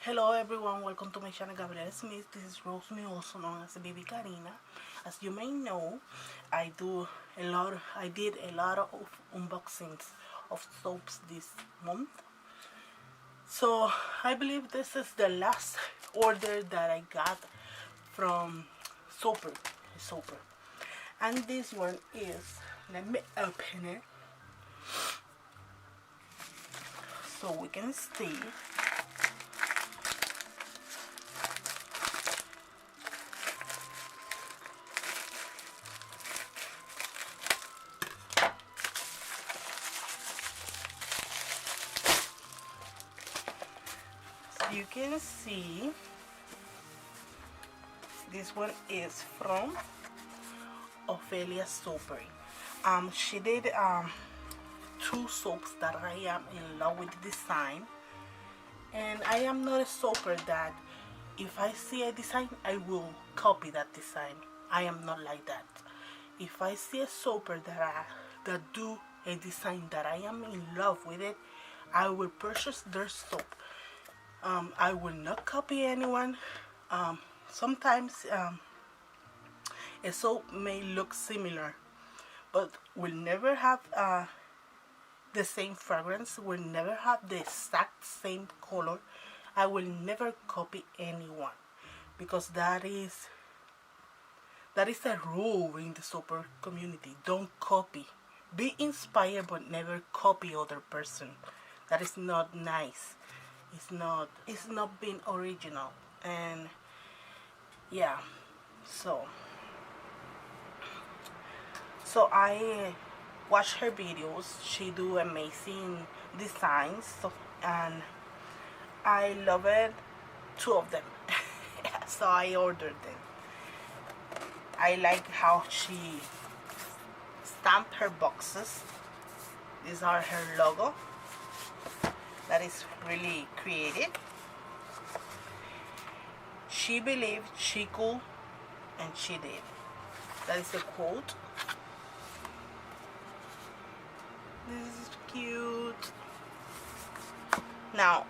Hello everyone, welcome to my channel GabrielesMist. This is Rosemary, also known as Vivikarrina. As you may know, I did a lot of unboxings of soaps this month. So I believe this is the last order that I got from Soapery. And this one is, let me open it so we can see. You can see this one is from Ophelia Soapery. She did two soaps that I am in love with the design, and I am not a soaper that if I see a design I will copy that design. I am not like that. If I see a soaper that do a design that I am in love with it, I will purchase their soap. I will not copy anyone. Sometimes a soap may look similar, but will never have the same fragrance, will never have the exact same color. I will never copy anyone, because that is a rule in the soaper community. Don't copy. Be inspired, but never copy other person. That is not nice. It's not being original. And yeah, so I watch her videos. She do amazing designs, and I love it. Two of them. So I ordered them. I like how she stamped her boxes. These are her logo. That is really creative. She believed she could, and she did. That is a quote. This is cute. Now,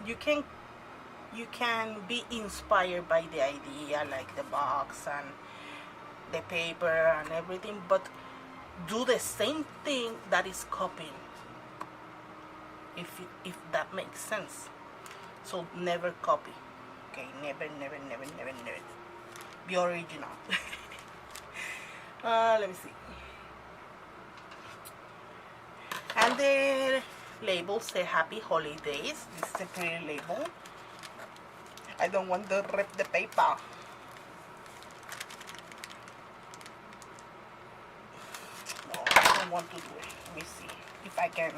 you can be inspired by the idea, like the box and the paper and everything, but do the same thing that is copying. If that makes sense. So never copy. Okay, never. Be original. Let me see. And the label say Happy Holidays. This is a pretty label. I don't want to rip the paper. No, I don't want to do it. Let me see if I can.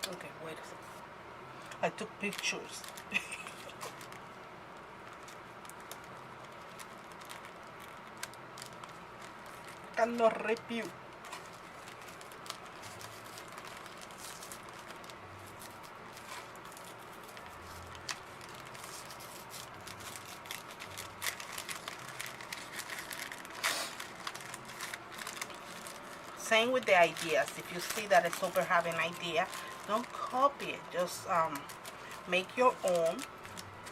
Okay, wait a second. I took pictures. Cannot rip you. Same with the ideas. If you see that a soaper have an idea, don't copy it. Just make your own.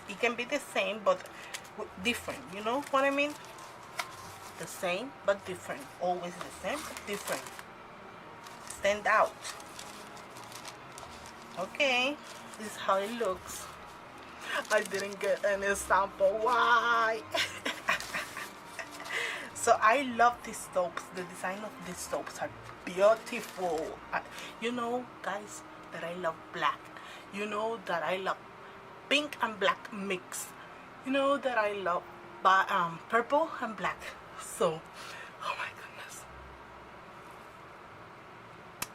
It can be the same but different. You know what I mean? The same but different. Always the same but different. Stand out. Okay, this is how it looks. I didn't get any sample. Why? So I love these soaps. The design of these soaps are beautiful. You know, guys, that I love black. You know that I love pink and black mix. You know that I love purple and black. So, oh my goodness.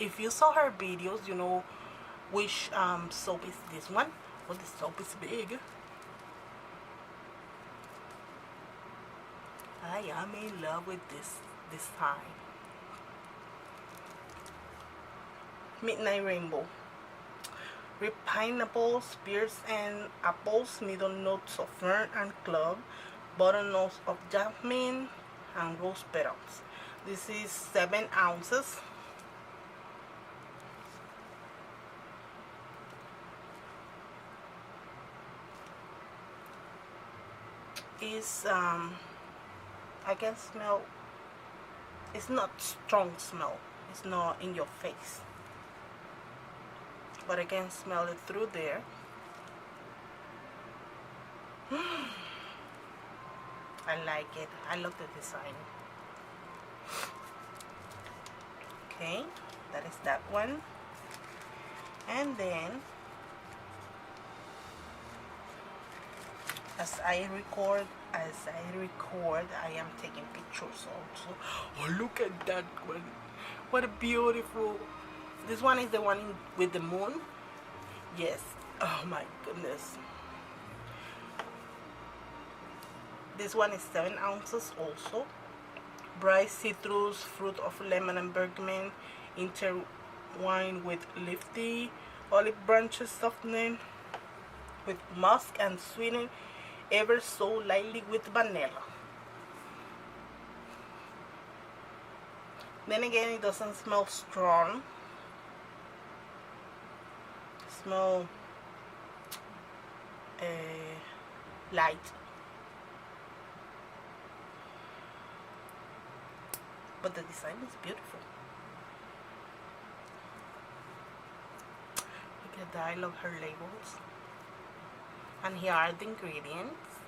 If you saw her videos, you know which soap is this one. Well, the soap is big. I am in love with this design. Midnight Rainbow. With pineapples, pears and apples, middle notes of fern and clove, bottom notes of jasmine and rose petals. This is 7 ounces. Is I can smell, it's not strong smell, it's not in your face, but I can smell it through there. I like it. I love the design. Okay, that is that one. And then as I record, I am taking pictures also. Oh, look at that one. What a beautiful. This one is the one with the moon. Yes. Oh my goodness. This one is 7 ounces also. Bright citrus, fruit of lemon and bergamot, intertwined with leafy olive branches, softening with musk and sweetened ever so lightly with vanilla. Then again, it doesn't smell strong. Smell light. But the design is beautiful. Look at that. I love her labels. And here are the ingredients.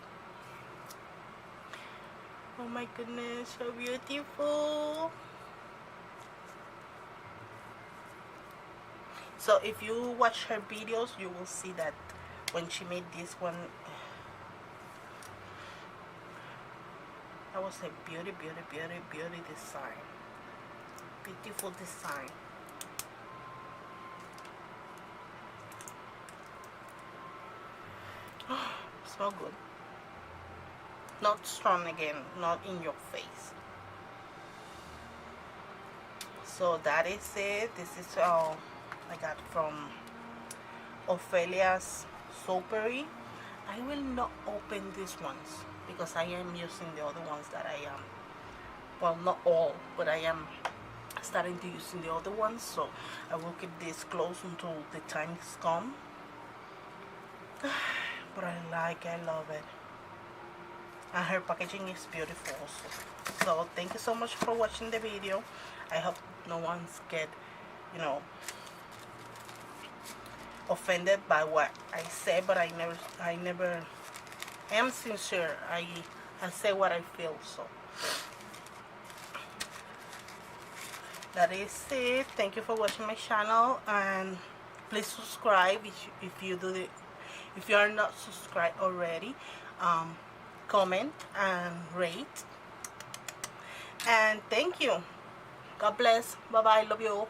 Oh my goodness, so beautiful. So if you watch her videos, you will see that when she made this one, that was a beauty design. Beautiful design. Smell good. Not strong again, not in your face. So that is it. This is all I got from Ophelia's Soapery. I will not open these ones because I am using the other ones that I am, well, not all, but I am starting to use the other ones, so I will keep this closed until the time is come. But I love it, and her packaging is beautiful also. So thank you so much for watching the video. I hope no one's get, you know, offended by what I say, but I am sincere. I say what I feel. So that is it. Thank you for watching my channel, and please subscribe if you are not subscribed already. Comment and rate, and thank you. God bless. Bye bye. Love you all.